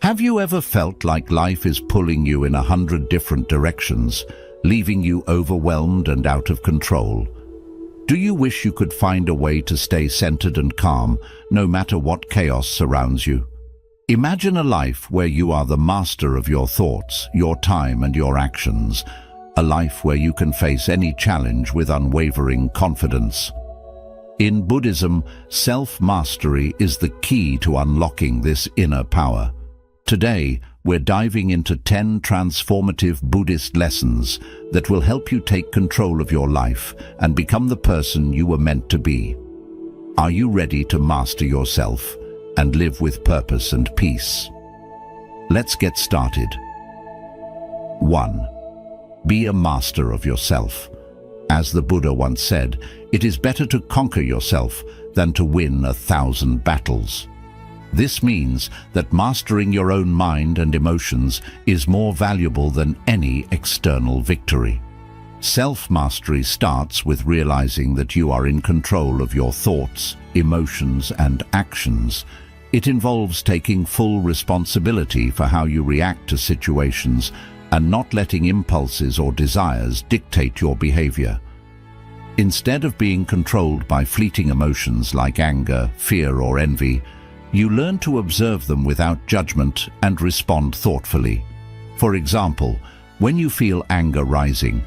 Have you ever felt like life is pulling you in 100 different directions, leaving you overwhelmed and out of control? Do you wish you could find a way to stay centered and calm, no matter what chaos surrounds you? Imagine a life where you are the master of your thoughts, your time and your actions. A life where you can face any challenge with unwavering confidence. In Buddhism, self-mastery is the key to unlocking this inner power. Today, we're diving into 10 transformative Buddhist lessons that will help you take control of your life and become the person you were meant to be. Are you ready to master yourself and live with purpose and peace? Let's get started. 1. Be a master of yourself. As the Buddha once said, it is better to conquer yourself than to win 1,000 battles. This means that mastering your own mind and emotions is more valuable than any external victory. Self-mastery starts with realizing that you are in control of your thoughts, emotions, and actions. It involves taking full responsibility for how you react to situations and not letting impulses or desires dictate your behavior. Instead of being controlled by fleeting emotions like anger, fear, or envy, you learn to observe them without judgment and respond thoughtfully. For example, when you feel anger rising,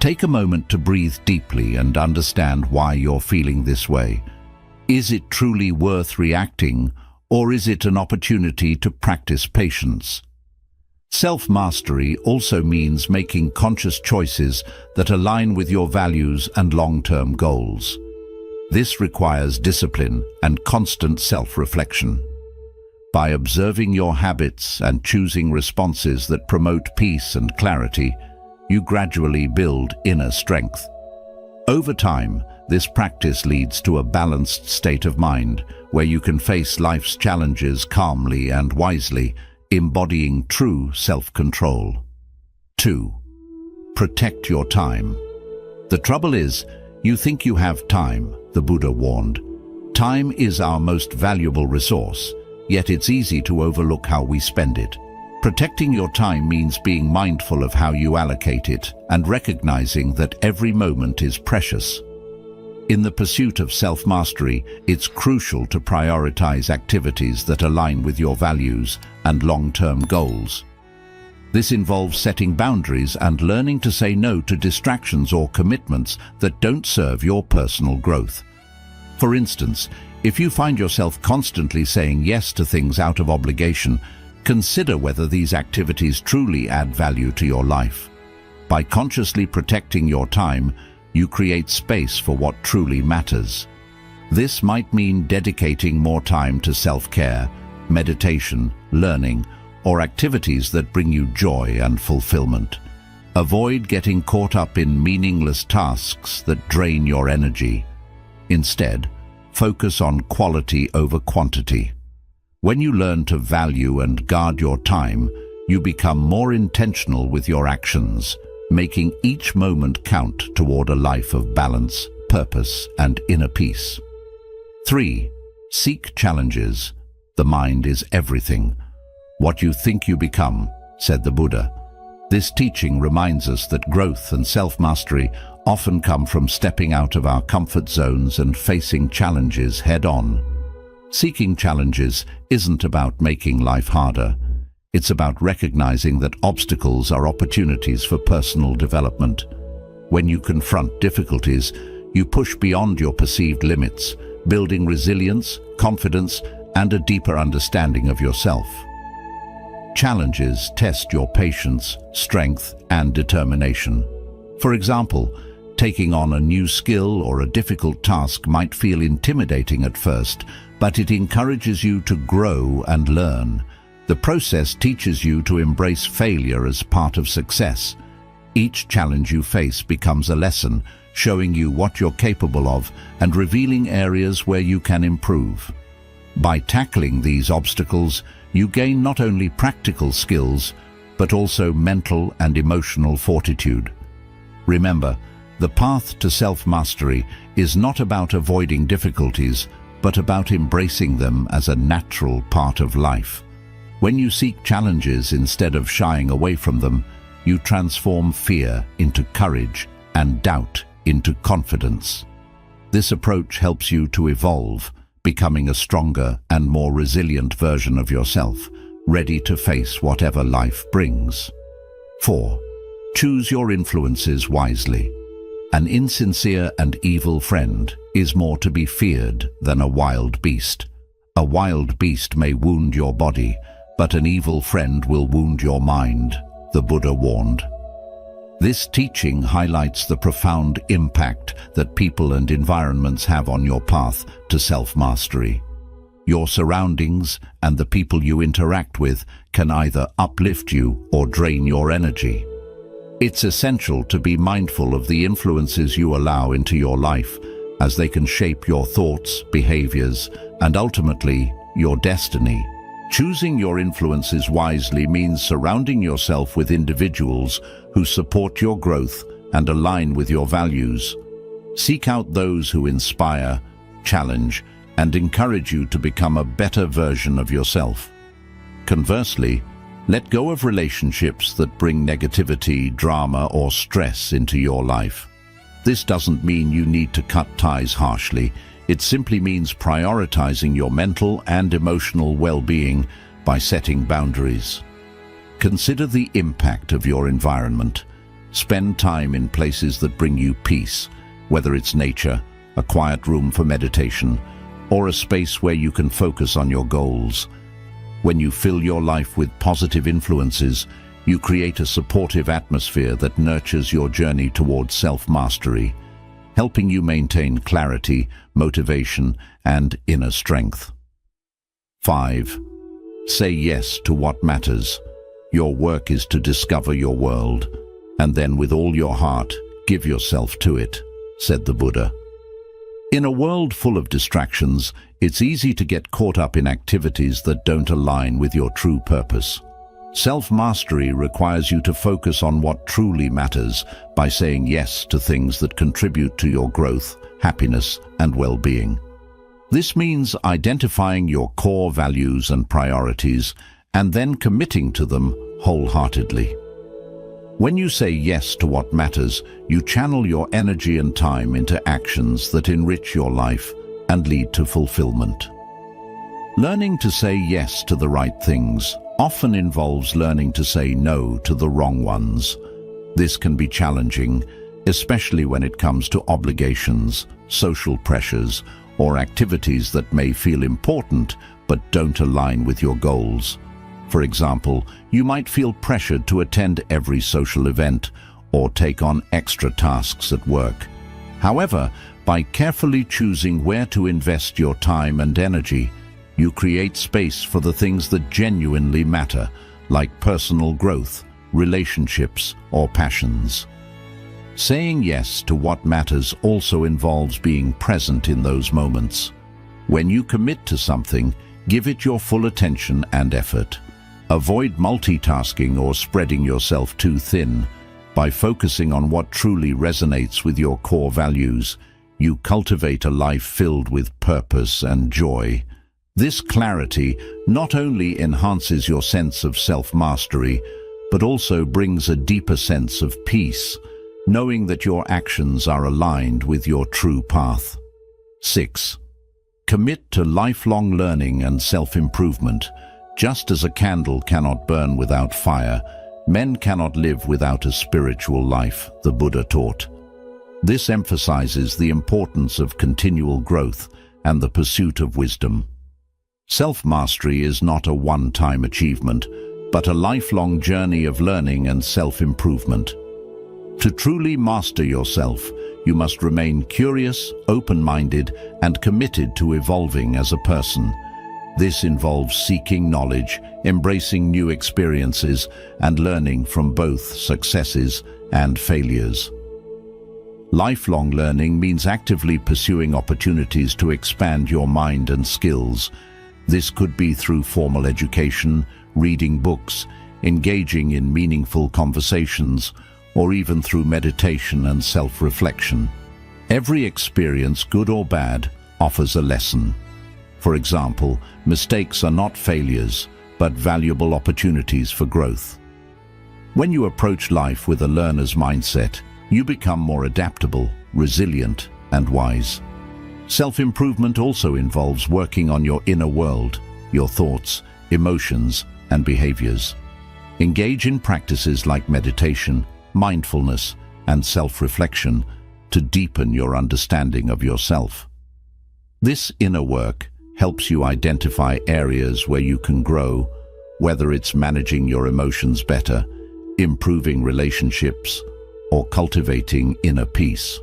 take a moment to breathe deeply and understand why you're feeling this way. Is it truly worth reacting, or is it an opportunity to practice patience? Self-mastery also means making conscious choices that align with your values and long-term goals. This requires discipline and constant self-reflection. By observing your habits and choosing responses that promote peace and clarity, you gradually build inner strength. Over time, this practice leads to a balanced state of mind where you can face life's challenges calmly and wisely, embodying true self-control. 2. Protect your time. The trouble is, you think you have time, the Buddha warned. Time is our most valuable resource, yet it's easy to overlook how we spend it. Protecting your time means being mindful of how you allocate it and recognizing that every moment is precious. In the pursuit of self-mastery, it's crucial to prioritize activities that align with your values and long-term goals. This involves setting boundaries and learning to say no to distractions or commitments that don't serve your personal growth. For instance, if you find yourself constantly saying yes to things out of obligation, consider whether these activities truly add value to your life. By consciously protecting your time, you create space for what truly matters. This might mean dedicating more time to self-care, meditation, learning, or activities that bring you joy and fulfillment. Avoid getting caught up in meaningless tasks that drain your energy. Instead, focus on quality over quantity. When you learn to value and guard your time, you become more intentional with your actions, making each moment count toward a life of balance, purpose, and inner peace. 3. Seek challenges. The mind is everything. What you think you become, said the Buddha. This teaching reminds us that growth and self-mastery often come from stepping out of our comfort zones and facing challenges head-on. Seeking challenges isn't about making life harder. It's about recognizing that obstacles are opportunities for personal development. When you confront difficulties, you push beyond your perceived limits, building resilience, confidence, and a deeper understanding of yourself. Challenges test your patience, strength, and determination. For example, taking on a new skill or a difficult task might feel intimidating at first, but it encourages you to grow and learn. The process teaches you to embrace failure as part of success. Each challenge you face becomes a lesson, showing you what you're capable of and revealing areas where you can improve. By tackling these obstacles, you gain not only practical skills, but also mental and emotional fortitude. Remember, the path to self-mastery is not about avoiding difficulties, but about embracing them as a natural part of life. When you seek challenges instead of shying away from them, you transform fear into courage and doubt into confidence. This approach helps you to evolve, becoming a stronger and more resilient version of yourself, ready to face whatever life brings. 4. Choose your influences wisely. An insincere and evil friend is more to be feared than a wild beast. A wild beast may wound your body, but an evil friend will wound your mind, the Buddha warned. This teaching highlights the profound impact that people and environments have on your path to self-mastery. Your surroundings and the people you interact with can either uplift you or drain your energy. It's essential to be mindful of the influences you allow into your life, as they can shape your thoughts, behaviors, and ultimately, your destiny. Choosing your influences wisely means surrounding yourself with individuals who support your growth and align with your values. Seek out those who inspire, challenge, and encourage you to become a better version of yourself. Conversely, let go of relationships that bring negativity, drama, or stress into your life. This doesn't mean you need to cut ties harshly. It simply means prioritizing your mental and emotional well-being by setting boundaries. Consider the impact of your environment. Spend time in places that bring you peace, whether it's nature, a quiet room for meditation, or a space where you can focus on your goals. When you fill your life with positive influences, you create a supportive atmosphere that nurtures your journey towards self-mastery, helping you maintain clarity, motivation, and inner strength. 5. Say yes to what matters. Your work is to discover your world, and then with all your heart, give yourself to it, said the Buddha. In a world full of distractions, it's easy to get caught up in activities that don't align with your true purpose. Self-mastery requires you to focus on what truly matters by saying yes to things that contribute to your growth, happiness, and well-being. This means identifying your core values and priorities and then committing to them wholeheartedly. When you say yes to what matters, you channel your energy and time into actions that enrich your life and lead to fulfillment. Learning to say yes to the right things often involves learning to say no to the wrong ones. This can be challenging, especially when it comes to obligations, social pressures, or activities that may feel important but don't align with your goals. For example, you might feel pressured to attend every social event or take on extra tasks at work. However, by carefully choosing where to invest your time and energy, you create space for the things that genuinely matter, like personal growth, relationships, or passions. Saying yes to what matters also involves being present in those moments. When you commit to something, give it your full attention and effort. Avoid multitasking or spreading yourself too thin. By focusing on what truly resonates with your core values, you cultivate a life filled with purpose and joy. This clarity not only enhances your sense of self-mastery, but also brings a deeper sense of peace, knowing that your actions are aligned with your true path. 6. Commit to lifelong learning and self-improvement. Just as a candle cannot burn without fire, men cannot live without a spiritual life, the Buddha taught. This emphasizes the importance of continual growth and the pursuit of wisdom. Self-mastery is not a one-time achievement, but a lifelong journey of learning and self-improvement. To truly master yourself, you must remain curious, open-minded, and committed to evolving as a person. This involves seeking knowledge, embracing new experiences, and learning from both successes and failures. Lifelong learning means actively pursuing opportunities to expand your mind and skills. This could be through formal education, reading books, engaging in meaningful conversations, or even through meditation and self-reflection. Every experience, good or bad, offers a lesson. For example, mistakes are not failures, but valuable opportunities for growth. When you approach life with a learner's mindset, you become more adaptable, resilient, and wise. Self-improvement also involves working on your inner world, your thoughts, emotions, and behaviors. Engage in practices like meditation, mindfulness, and self-reflection to deepen your understanding of yourself. This inner work helps you identify areas where you can grow, whether it's managing your emotions better, improving relationships, or cultivating inner peace.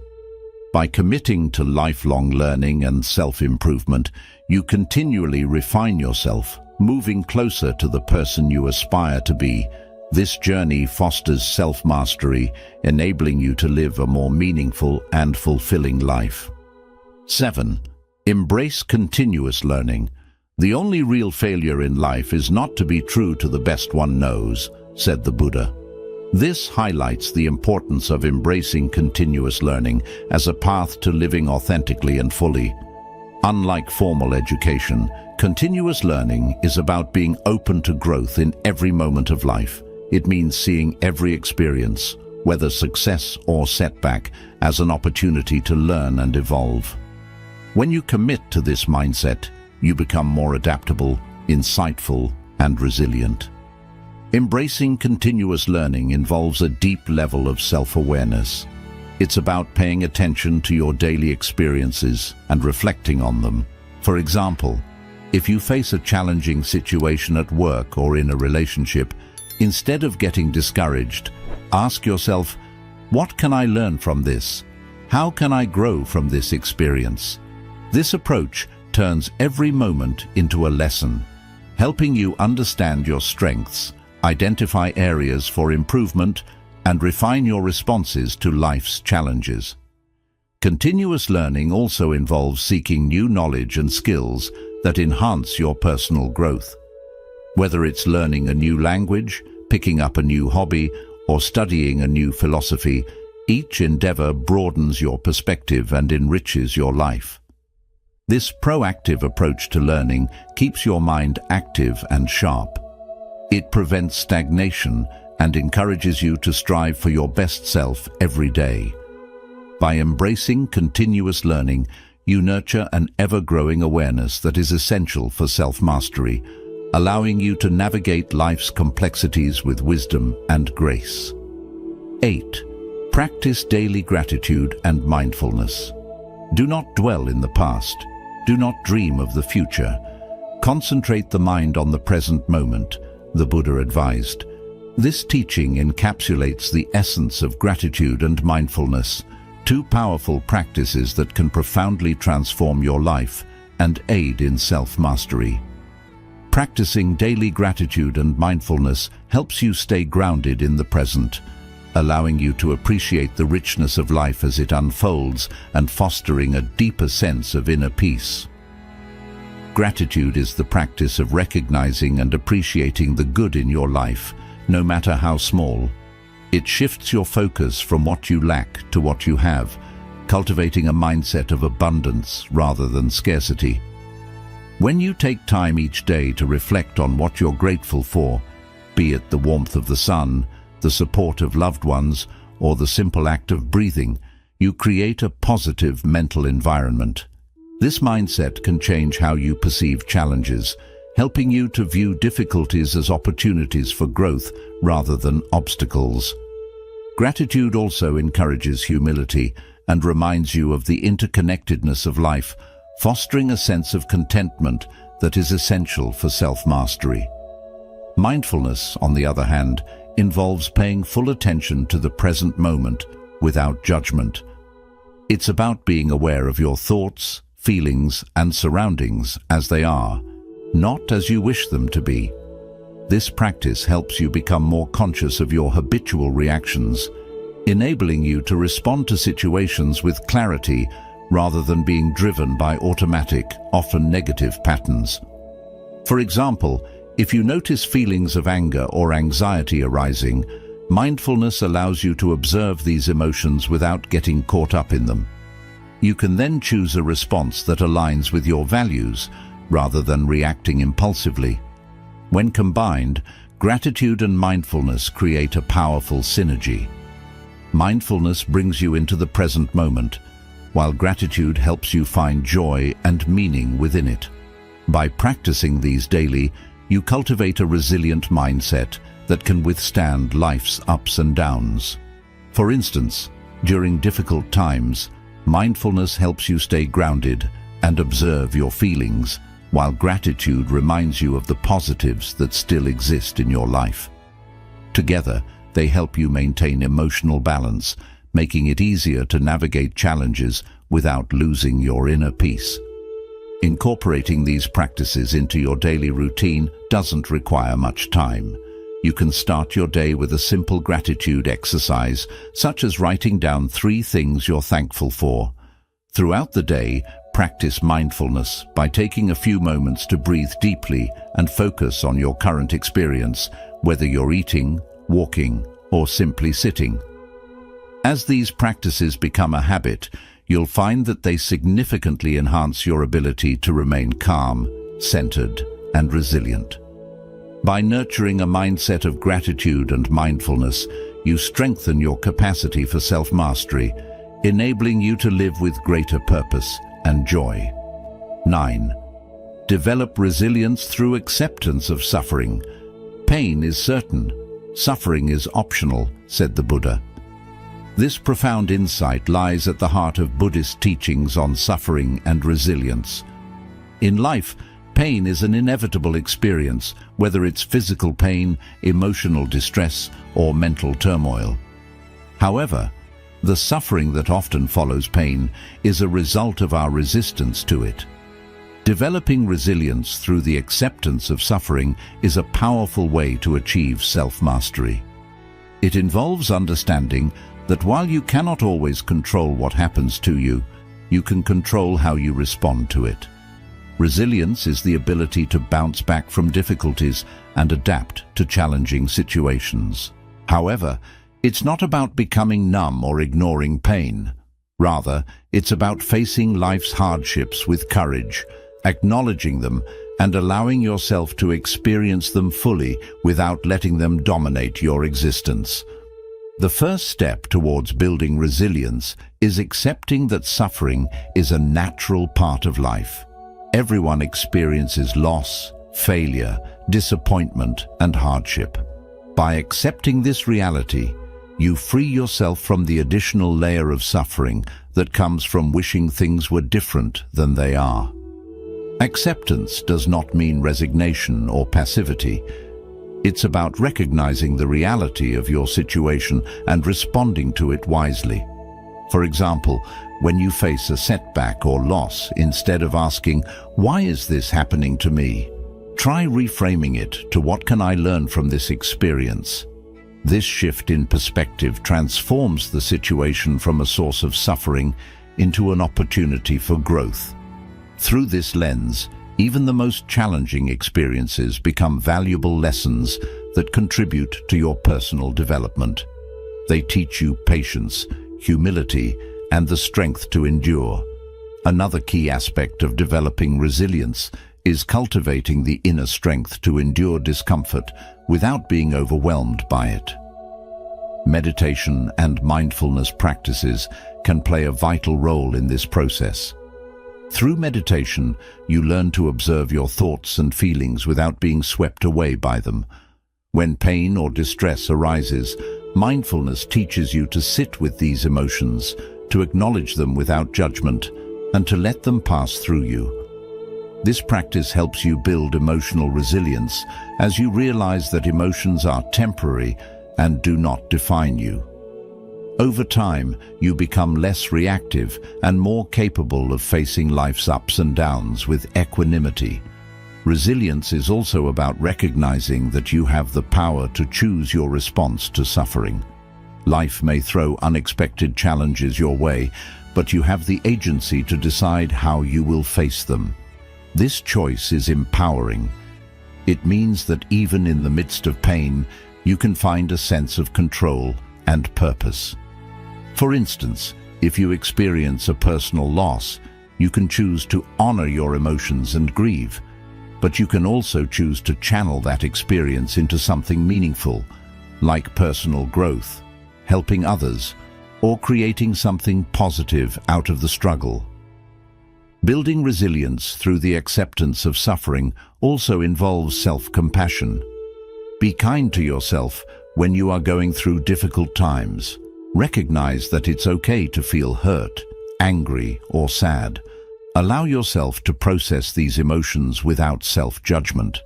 By committing to lifelong learning and self-improvement, you continually refine yourself, moving closer to the person you aspire to be. This journey fosters self-mastery, enabling you to live a more meaningful and fulfilling life. 7. Embrace continuous learning. The only real failure in life is not to be true to the best one knows, said the Buddha. This highlights the importance of embracing continuous learning as a path to living authentically and fully. Unlike formal education, continuous learning is about being open to growth in every moment of life. It means seeing every experience, whether success or setback, as an opportunity to learn and evolve. When you commit to this mindset, you become more adaptable, insightful, and resilient. Embracing continuous learning involves a deep level of self-awareness. It's about paying attention to your daily experiences and reflecting on them. For example, if you face a challenging situation at work or in a relationship, instead of getting discouraged, ask yourself, what can I learn from this? How can I grow from this experience? This approach turns every moment into a lesson, helping you understand your strengths, identify areas for improvement, and refine your responses to life's challenges. Continuous learning also involves seeking new knowledge and skills that enhance your personal growth. Whether it's learning a new language, picking up a new hobby, or studying a new philosophy, each endeavor broadens your perspective and enriches your life. This proactive approach to learning keeps your mind active and sharp. It prevents stagnation and encourages you to strive for your best self every day. By embracing continuous learning, you nurture an ever-growing awareness that is essential for self-mastery, allowing you to navigate life's complexities with wisdom and grace. 8. Practice daily gratitude and mindfulness. Do not dwell in the past. Do not dream of the future. Concentrate the mind on the present moment, the Buddha advised. This teaching encapsulates the essence of gratitude and mindfulness, two powerful practices that can profoundly transform your life and aid in self-mastery. Practicing daily gratitude and mindfulness helps you stay grounded in the present, allowing you to appreciate the richness of life as it unfolds and fostering a deeper sense of inner peace. Gratitude is the practice of recognizing and appreciating the good in your life, no matter how small. It shifts your focus from what you lack to what you have, cultivating a mindset of abundance rather than scarcity. When you take time each day to reflect on what you're grateful for, be it the warmth of the sun, the support of loved ones, or the simple act of breathing, you create a positive mental environment. This mindset can change how you perceive challenges, helping you to view difficulties as opportunities for growth rather than obstacles. Gratitude also encourages humility and reminds you of the interconnectedness of life, fostering a sense of contentment that is essential for self-mastery. Mindfulness, on the other hand, involves paying full attention to the present moment without judgment. It's about being aware of your thoughts, feelings, and surroundings as they are, not as you wish them to be. This practice helps you become more conscious of your habitual reactions, enabling you to respond to situations with clarity rather than being driven by automatic, often negative patterns. For example, if you notice feelings of anger or anxiety arising, mindfulness allows you to observe these emotions without getting caught up in them. You can then choose a response that aligns with your values rather than reacting impulsively. When combined, gratitude and mindfulness create a powerful synergy. Mindfulness brings you into the present moment, while gratitude helps you find joy and meaning within it. By practicing these daily, you cultivate a resilient mindset that can withstand life's ups and downs. For instance, during difficult times, mindfulness helps you stay grounded and observe your feelings, while gratitude reminds you of the positives that still exist in your life. Together, they help you maintain emotional balance, making it easier to navigate challenges without losing your inner peace. Incorporating these practices into your daily routine doesn't require much time. You can start your day with a simple gratitude exercise, such as writing down 3 things you're thankful for. Throughout the day, practice mindfulness by taking a few moments to breathe deeply and focus on your current experience, whether you're eating, walking, or simply sitting. As these practices become a habit, you'll find that they significantly enhance your ability to remain calm, centered, and resilient. By nurturing a mindset of gratitude and mindfulness, you strengthen your capacity for self-mastery, enabling you to live with greater purpose and joy. 9. Develop resilience through acceptance of suffering. Pain is certain, suffering is optional, said the Buddha. This profound insight lies at the heart of Buddhist teachings on suffering and resilience. In life, pain is an inevitable experience, whether it's physical pain, emotional distress, or mental turmoil. However, the suffering that often follows pain is a result of our resistance to it. Developing resilience through the acceptance of suffering is a powerful way to achieve self-mastery. It involves understanding that while you cannot always control what happens to you, you can control how you respond to it. Resilience is the ability to bounce back from difficulties and adapt to challenging situations. However, it's not about becoming numb or ignoring pain. Rather, it's about facing life's hardships with courage, acknowledging them, and allowing yourself to experience them fully without letting them dominate your existence. The first step towards building resilience is accepting that suffering is a natural part of life. Everyone experiences loss, failure, disappointment, and hardship. By accepting this reality, you free yourself from the additional layer of suffering that comes from wishing things were different than they are. Acceptance does not mean resignation or passivity. It's about recognizing the reality of your situation and responding to it wisely. For example, when you face a setback or loss, instead of asking, "Why is this happening to me?" try reframing it to, "What can I learn from this experience?" This shift in perspective transforms the situation from a source of suffering into an opportunity for growth. Through this lens, even the most challenging experiences become valuable lessons that contribute to your personal development. They teach you patience, humility, and the strength to endure. Another key aspect of developing resilience is cultivating the inner strength to endure discomfort without being overwhelmed by it. Meditation and mindfulness practices can play a vital role in this process. Through meditation, you learn to observe your thoughts and feelings without being swept away by them. When pain or distress arises, mindfulness teaches you to sit with these emotions, to acknowledge them without judgment, and to let them pass through you. This practice helps you build emotional resilience as you realize that emotions are temporary and do not define you. Over time, you become less reactive and more capable of facing life's ups and downs with equanimity. Resilience is also about recognizing that you have the power to choose your response to suffering. Life may throw unexpected challenges your way, but you have the agency to decide how you will face them. This choice is empowering. It means that even in the midst of pain, you can find a sense of control and purpose. For instance, if you experience a personal loss, you can choose to honor your emotions and grieve. but you can also choose to channel that experience into something meaningful, like personal growth, helping others, or creating something positive out of the struggle. Building resilience through the acceptance of suffering also involves self-compassion. Be kind to yourself when you are going through difficult times. Recognize that it's okay to feel hurt, angry, or sad. Allow yourself to process these emotions without self-judgment.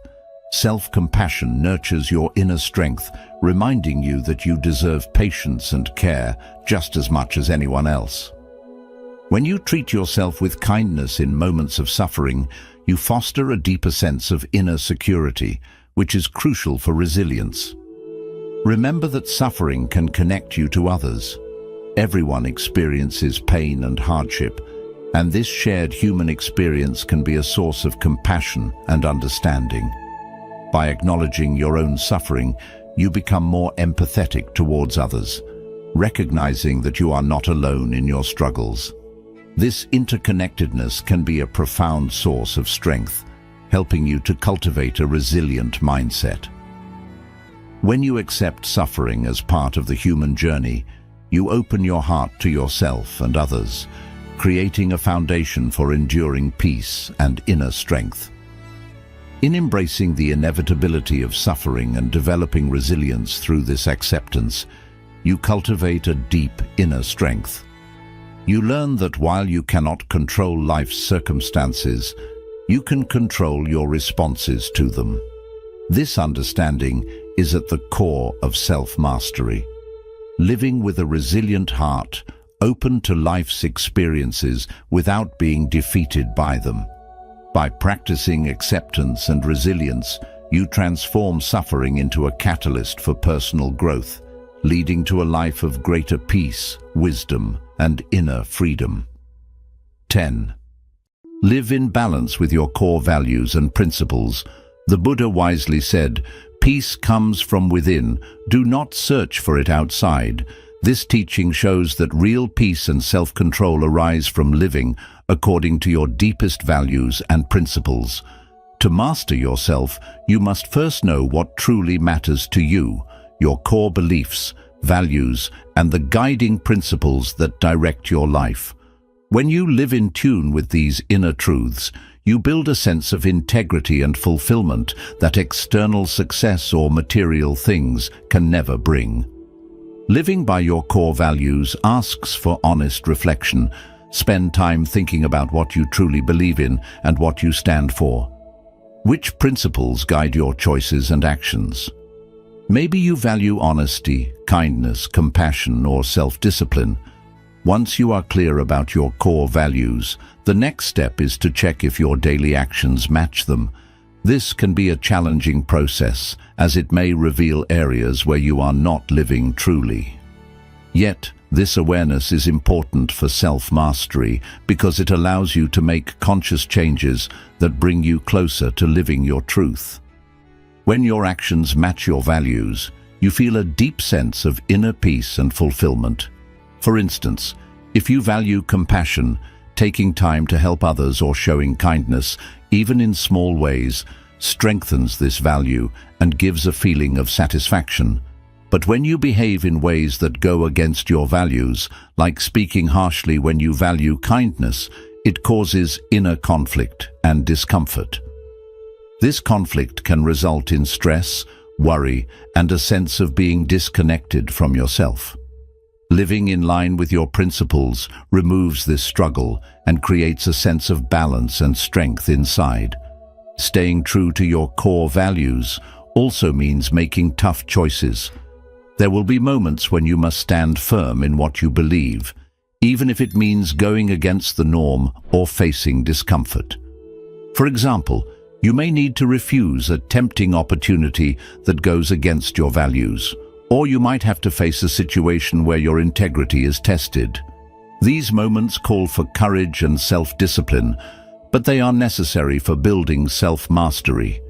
Self-compassion nurtures your inner strength, reminding you that you deserve patience and care just as much as anyone else. When you treat yourself with kindness in moments of suffering, you foster a deeper sense of inner security, which is crucial for resilience. Remember that suffering can connect you to others. Everyone experiences pain and hardship, and this shared human experience can be a source of compassion and understanding. By acknowledging your own suffering, you become more empathetic towards others, recognizing that you are not alone in your struggles. This interconnectedness can be a profound source of strength, helping you to cultivate a resilient mindset. When you accept suffering as part of the human journey, you open your heart to yourself and others, creating a foundation for enduring peace and inner strength. In embracing the inevitability of suffering and developing resilience through this acceptance, you cultivate a deep inner strength. You learn that while you cannot control life's circumstances, you can control your responses to them. This understanding is at the core of self-mastery. Living with a resilient heart, open to life's experiences without being defeated by them. By practicing acceptance and resilience, you transform suffering into a catalyst for personal growth, leading to a life of greater peace, wisdom, and inner freedom. 10. Live in balance with your core values and principles. The Buddha wisely said, "Peace comes from within, do not search for it outside." This teaching shows that real peace and self-control arise from living according to your deepest values and principles. To master yourself, you must first know what truly matters to you, your core beliefs, values, and the guiding principles that direct your life. When you live in tune with these inner truths, you build a sense of integrity and fulfillment that external success or material things can never bring. Living by your core values asks for honest reflection. Spend time thinking about what you truly believe in and what you stand for. Which principles guide your choices and actions? Maybe you value honesty, kindness, compassion, or self-discipline. Once you are clear about your core values, the next step is to check if your daily actions match them. This can be a challenging process, as it may reveal areas where you are not living truly. Yet, this awareness is important for self-mastery because it allows you to make conscious changes that bring you closer to living your truth. When your actions match your values, you feel a deep sense of inner peace and fulfillment. For instance, if you value compassion, taking time to help others or showing kindness, even in small ways, strengthens this value and gives a feeling of satisfaction. But when you behave in ways that go against your values, like speaking harshly when you value kindness, it causes inner conflict and discomfort. This conflict can result in stress, worry, and a sense of being disconnected from yourself. Living in line with your principles removes this struggle and creates a sense of balance and strength inside. Staying true to your core values also means making tough choices. There will be moments when you must stand firm in what you believe, even if it means going against the norm or facing discomfort. For example, you may need to refuse a tempting opportunity that goes against your values, or you might have to face a situation where your integrity is tested. These moments call for courage and self-discipline, but they are necessary for building self-mastery.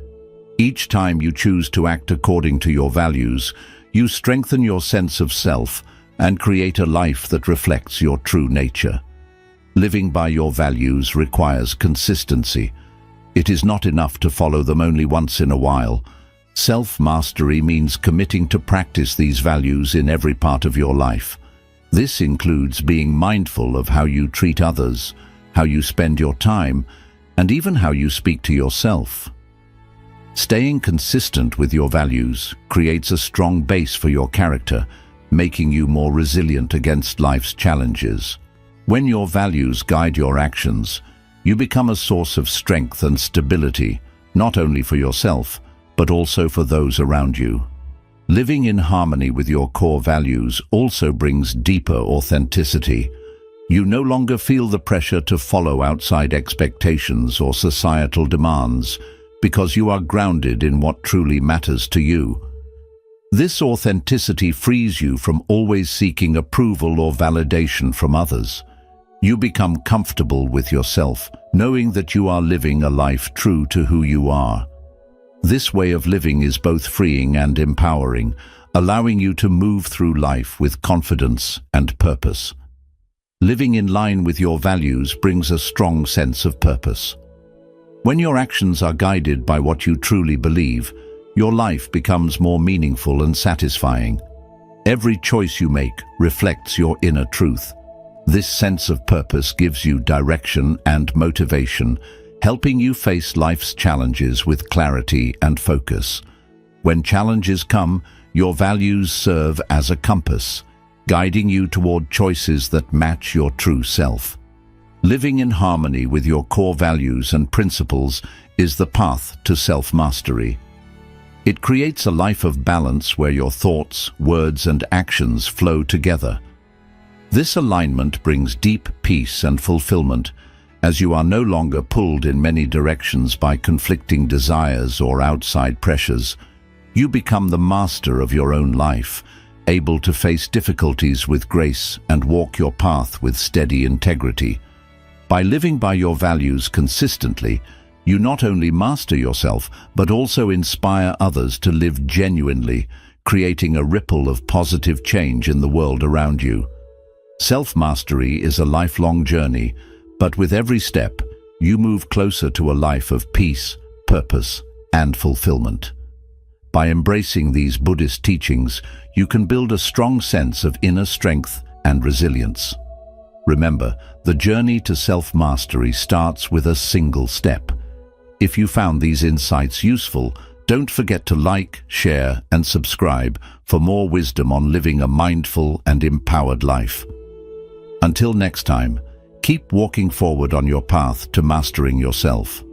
Each time you choose to act according to your values, you strengthen your sense of self and create a life that reflects your true nature. Living by your values requires consistency. It is not enough to follow them only once in a while. Self-mastery means committing to practice these values in every part of your life. This includes being mindful of how you treat others, how you spend your time, and even how you speak to yourself. Staying consistent with your values creates a strong base for your character, making you more resilient against life's challenges. When your values guide your actions, you become a source of strength and stability, not only for yourself, but also for those around you. Living in harmony with your core values also brings deeper authenticity. You no longer feel the pressure to follow outside expectations or societal demands, because you are grounded in what truly matters to you. This authenticity frees you from always seeking approval or validation from others. You become comfortable with yourself, knowing that you are living a life true to who you are. This way of living is both freeing and empowering, allowing you to move through life with confidence and purpose. Living in line with your values brings a strong sense of purpose. When your actions are guided by what you truly believe, your life becomes more meaningful and satisfying. Every choice you make reflects your inner truth. This sense of purpose gives you direction and motivation, helping you face life's challenges with clarity and focus. When challenges come, your values serve as a compass, guiding you toward choices that match your true self. Living in harmony with your core values and principles is the path to self-mastery. It creates a life of balance where your thoughts, words, and actions flow together. This alignment brings deep peace and fulfillment, as you are no longer pulled in many directions by conflicting desires or outside pressures. You become the master of your own life, able to face difficulties with grace and walk your path with steady integrity. By living by your values consistently, you not only master yourself, but also inspire others to live genuinely, creating a ripple of positive change in the world around you. Self-mastery is a lifelong journey, but with every step, you move closer to a life of peace, purpose, and fulfillment. By embracing these Buddhist teachings, you can build a strong sense of inner strength and resilience. Remember, the journey to self-mastery starts with a single step. If you found these insights useful, don't forget to like, share, and subscribe for more wisdom on living a mindful and empowered life. Until next time, keep walking forward on your path to mastering yourself.